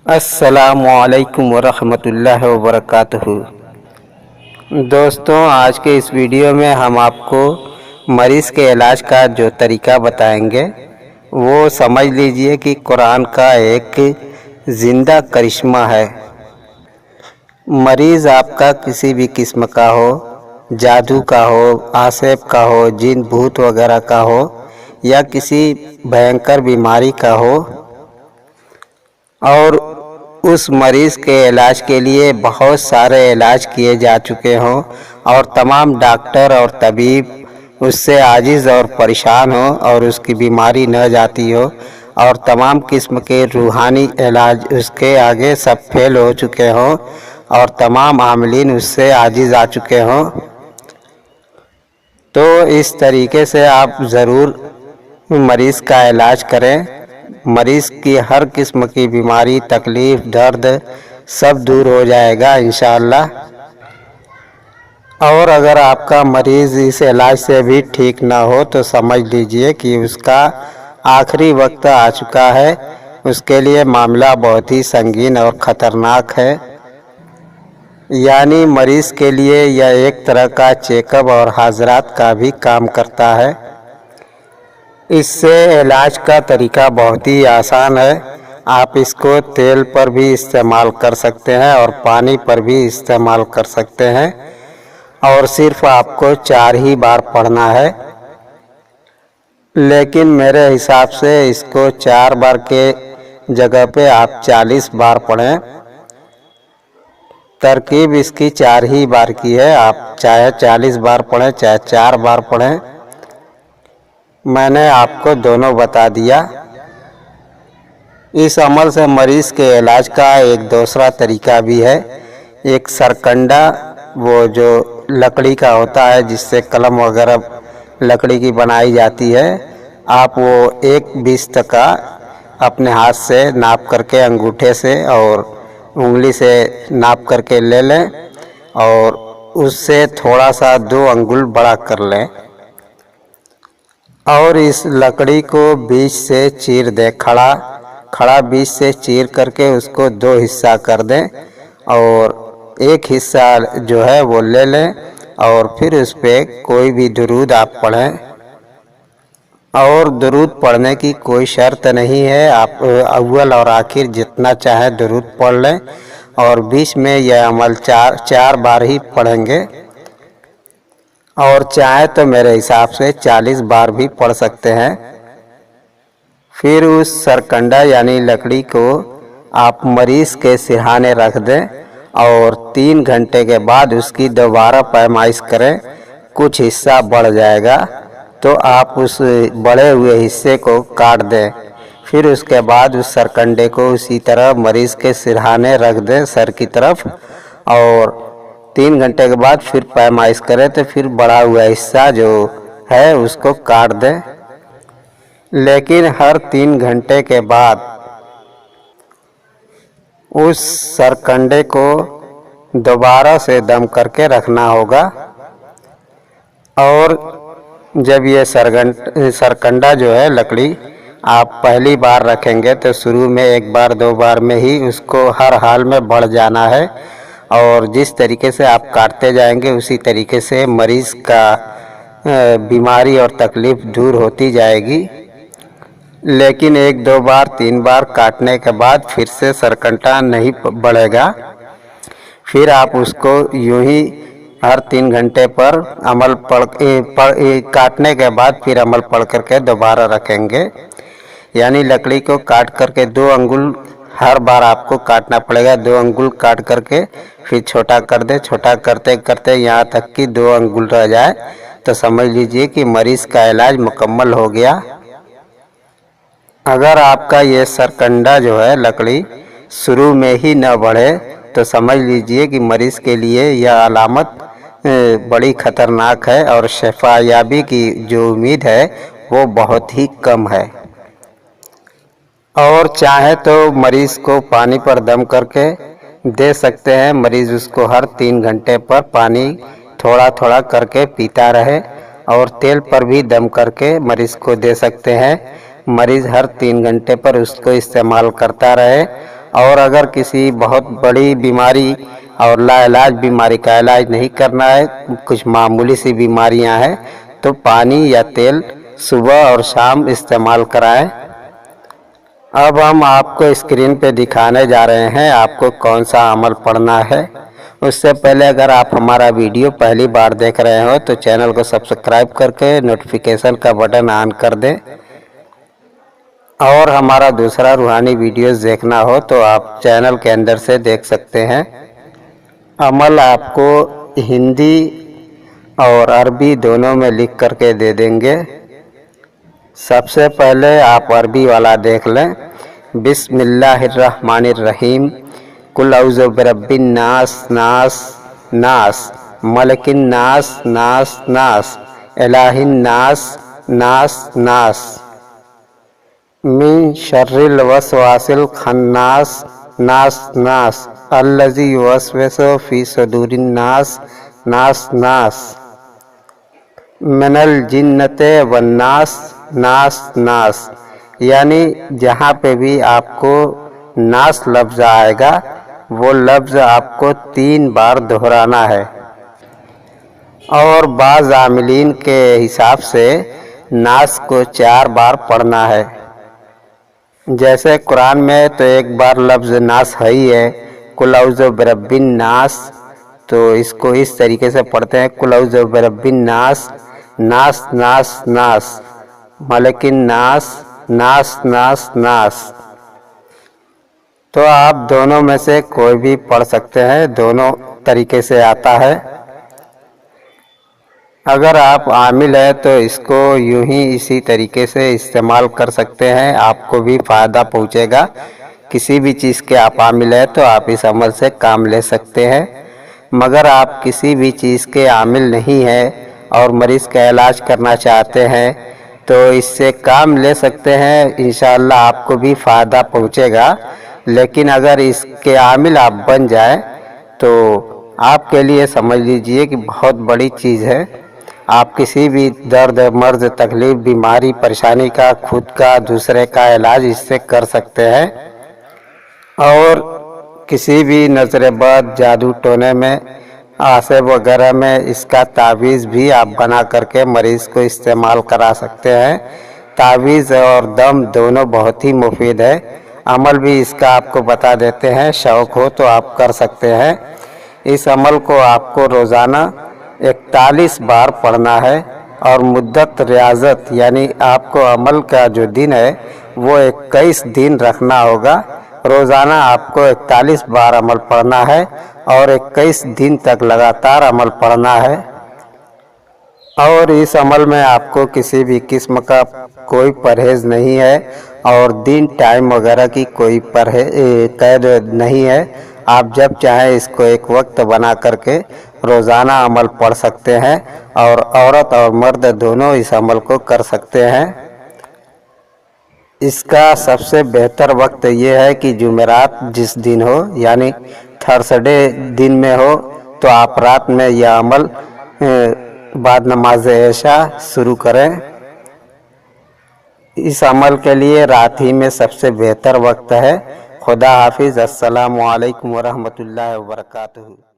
السلام علیکم ورحمۃ اللہ وبرکاتہ۔ دوستوں، آج کے اس ویڈیو میں ہم آپ کو مریض کے علاج کا جو طریقہ بتائیں گے وہ سمجھ لیجئے کہ قرآن کا ایک زندہ کرشمہ ہے۔ مریض آپ کا کسی بھی قسم کا ہو، جادو کا ہو، عاصب کا ہو، جن بھوت وغیرہ کا ہو یا کسی بھینکر بیماری کا ہو، اور اس مریض کے علاج کے لیے بہت سارے علاج کیے جا چکے ہوں اور تمام ڈاکٹر اور طبیب اس سے عاجز اور پریشان ہوں اور اس کی بیماری نہ جاتی ہو، اور تمام قسم کے روحانی علاج اس کے آگے سب فیل ہو چکے ہوں اور تمام عاملین اس سے عاجز آ چکے ہوں، تو اس طریقے سے آپ ضرور مریض کا علاج کریں۔ مریض کی ہر قسم کی بیماری، تکلیف، درد سب دور ہو جائے گا انشاءاللہ۔ اور اگر آپ کا مریض اس علاج سے بھی ٹھیک نہ ہو تو سمجھ لیجئے کہ اس کا آخری وقت آ چکا ہے، اس کے لیے معاملہ بہت ہی سنگین اور خطرناک ہے۔ یعنی مریض کے لیے یہ ایک طرح کا چیک اپ اور حاضرات کا بھی کام کرتا ہے۔ اس سے علاج کا طریقہ بہت ہی آسان ہے۔ آپ اس کو تیل پر بھی استعمال کر سکتے ہیں اور پانی پر بھی استعمال کر سکتے ہیں، اور صرف آپ کو 4 ہی بار پڑھنا ہے، لیکن میرے حساب سے اس کو 4 بار کے جگہ پہ آپ 40 بار پڑھیں۔ ترکیب اس کی 4 ہی بار کی ہے، آپ چاہے 40 بار پڑھیں چاہے 4 بار پڑھیں، میں نے آپ کو دونوں بتا دیا۔ اس عمل سے مریض کے علاج کا ایک دوسرا طریقہ بھی ہے۔ ایک سرکنڈا، وہ جو لکڑی کا ہوتا ہے جس سے قلم وغیرہ لکڑی کی بنائی جاتی ہے، آپ وہ 1 بست کا اپنے ہاتھ سے ناپ کر کے انگوٹھے سے اور انگلی سے ناپ کر کے لے لیں اور اس سے تھوڑا سا 2 انگل بڑا کر لیں، اور اس لکڑی کو بیچ سے چیر دیں، کھڑا بیچ سے چیر کر کے اس کو 2 حصہ کر دیں، اور ایک حصہ جو ہے وہ لے لیں، اور پھر اس پہ کوئی بھی درود آپ پڑھیں۔ اور درود پڑھنے کی کوئی شرط نہیں ہے، آپ اول اور آخر جتنا چاہیں درود پڑھ لیں، اور بیچ میں یہ عمل 4 بار ہی پڑھیں گے، اور چاہیں تو میرے حساب سے 40 بار بھی پڑھ سکتے ہیں۔ پھر اس سرکنڈا یعنی لکڑی کو آپ مریض کے سرہانے رکھ دیں اور 3 گھنٹے کے بعد اس کی دوبارہ پیمائش کریں۔ کچھ حصہ بڑھ جائے گا تو آپ اس بڑے ہوئے حصے کو کاٹ دیں، پھر اس کے بعد اس سرکنڈے کو اسی طرح مریض کے سرہانے رکھ دیں سر کی طرف، اور 3 گھنٹے کے بعد پھر پیمائش کریں تو پھر بڑا ہوا حصہ جو ہے اس کو کاٹ دیں، لیکن ہر 3 گھنٹے کے بعد اس سرکنڈے کو دوبارہ سے دم کر کے رکھنا ہوگا۔ اور جب یہ سرکنڈا جو ہے لکڑی آپ پہلی بار رکھیں گے تو شروع میں 1 بار 2 بار میں ہی اس کو ہر حال میں بڑھ جانا ہے، اور جس طریقے سے آپ کاٹتے جائیں گے اسی طریقے سے مریض کا بیماری اور تکلیف دور ہوتی جائے گی۔ لیکن 1 2 بار 3 بار کاٹنے کے بعد پھر سے سرکنڈا نہیں بڑھے گا، پھر آپ اس کو یوں ہی ہر 3 گھنٹے پر کاٹنے کے بعد پھر عمل پڑھ کر کے دوبارہ رکھیں گے، یعنی لکڑی کو کاٹ کر کے 2 انگل ہر بار آپ کو کاٹنا پڑے گا، 2 انگل کاٹ کر کے پھر چھوٹا کر دیں، چھوٹا کرتے کرتے یہاں تک کہ 2 انگل رہ جائے تو سمجھ لیجئے کہ مریض کا علاج مکمل ہو گیا۔ اگر آپ کا یہ سرکنڈا جو ہے لکڑی شروع میں ہی نہ بڑھے تو سمجھ لیجئے کہ مریض کے لیے یہ علامت بڑی خطرناک ہے، اور شفا یابی کی جو امید ہے وہ بہت ہی کم ہے۔ اور چاہے تو مریض کو پانی پر دم کر کے دے سکتے ہیں، مریض اس کو ہر 3 گھنٹے پر پانی تھوڑا تھوڑا کر کے پیتا رہے، اور تیل پر بھی دم کر کے مریض کو دے سکتے ہیں، مریض ہر 3 گھنٹے پر اس کو استعمال کرتا رہے، اور اگر کسی بہت بڑی بیماری اور لا علاج بیماری کا علاج نہیں کرنا ہے، کچھ معمولی سی بیماریاں ہیں، تو پانی یا تیل صبح اور شام استعمال کرائیں۔ اب ہم آپ کو اسکرین پہ دکھانے جا رہے ہیں آپ کو کون سا عمل پڑھنا ہے۔ اس سے پہلے اگر آپ ہمارا ویڈیو پہلی بار دیکھ رہے ہو تو چینل کو سبسکرائب کر کے نوٹیفیکیشن کا بٹن آن کر دیں، اور ہمارا دوسرا روحانی ویڈیوز دیکھنا ہو تو آپ چینل کے اندر سے دیکھ سکتے ہیں۔ عمل آپ کو ہندی اور عربی دونوں میں لکھ کر کے دے دیں گے۔ سب سے پہلے آپ عربی والا دیکھ لیں۔ بسم اللہ الرحمن الرحیم، قل اعوذ برب الناس، ناس ناس، ملک الناس، ناس ناس، الہ الناس، ناس ناس، من شر الوسواس الخناس، ناس ناس، الذی یوسوس فی صدور الناس، ناس ناس، من الجنۃ والناس، ناس ناس۔ یعنی جہاں پہ بھی آپ کو ناس لفظ آئے گا وہ لفظ آپ کو 3 بار دہرانا ہے، اور بعض عاملین کے حساب سے ناس کو 4 بار پڑھنا ہے۔ جیسے قرآن میں تو ایک بار لفظ ناس ہے ہی ہے، قل اعوذ برب الناس، تو اس کو اس طریقے سے پڑھتے ہیں، قل اعوذ برب الناس، ناس ناس ناس، ملک الناس، ناس ناس ناس۔ تو آپ دونوں میں سے کوئی بھی پڑھ سکتے ہیں، دونوں طریقے سے آتا ہے۔ اگر آپ عامل ہیں تو اس کو یوں ہی اسی طریقے سے استعمال کر سکتے ہیں، آپ کو بھی فائدہ پہنچے گا۔ کسی بھی چیز کے آپ عامل ہیں تو آپ اس عمل سے کام لے سکتے ہیں۔ مگر آپ کسی بھی چیز کے عامل نہیں ہیں اور مریض کا علاج کرنا چاہتے ہیں تو اس سے کام لے سکتے ہیں، انشاءاللہ آپ کو بھی فائدہ پہنچے گا۔ لیکن اگر اس کے عامل آپ بن جائیں تو آپ کے لیے سمجھ لیجئے کہ بہت بڑی چیز ہے۔ آپ کسی بھی درد، مرض، تکلیف، بیماری، پریشانی کا، خود کا، دوسرے کا علاج اس سے کر سکتے ہیں، اور کسی بھی نظر بد، جادو ٹونے میں، آسے وغیرہ میں اس کا تعویذ بھی آپ بنا کر کے مریض کو استعمال کرا سکتے ہیں۔ تعویذ اور دم دونوں بہت ہی مفید ہے۔ عمل بھی اس کا آپ کو بتا دیتے ہیں، شوق ہو تو آپ کر سکتے ہیں۔ اس عمل کو آپ کو روزانہ 41 بار پڑھنا ہے، اور مدت ریاضت یعنی آپ کو عمل کا جو دن ہے وہ 21 دن رکھنا ہوگا۔ روزانہ آپ کو 41 بار عمل پڑھنا ہے اور 21 دن تک لگاتار عمل پڑھنا ہے، اور اس عمل میں آپ کو کسی بھی قسم کا کوئی پرہیز نہیں ہے، اور دن، ٹائم وغیرہ کی کوئی قید نہیں ہے۔ آپ جب چاہیں اس کو ایک وقت بنا کر کے روزانہ عمل پڑھ سکتے ہیں، اور عورت اور مرد دونوں اس عمل کو کر سکتے ہیں۔ اس کا سب سے بہتر وقت یہ ہے کہ جمعرات جس دن ہو، یعنی تھرسڈے دن میں ہو، تو آپ رات میں یہ عمل بعد نماز عشاء شروع کریں۔ اس عمل کے لیے رات ہی میں سب سے بہتر وقت ہے۔ خدا حافظ، السلام علیکم ورحمۃ اللہ وبرکاتہ۔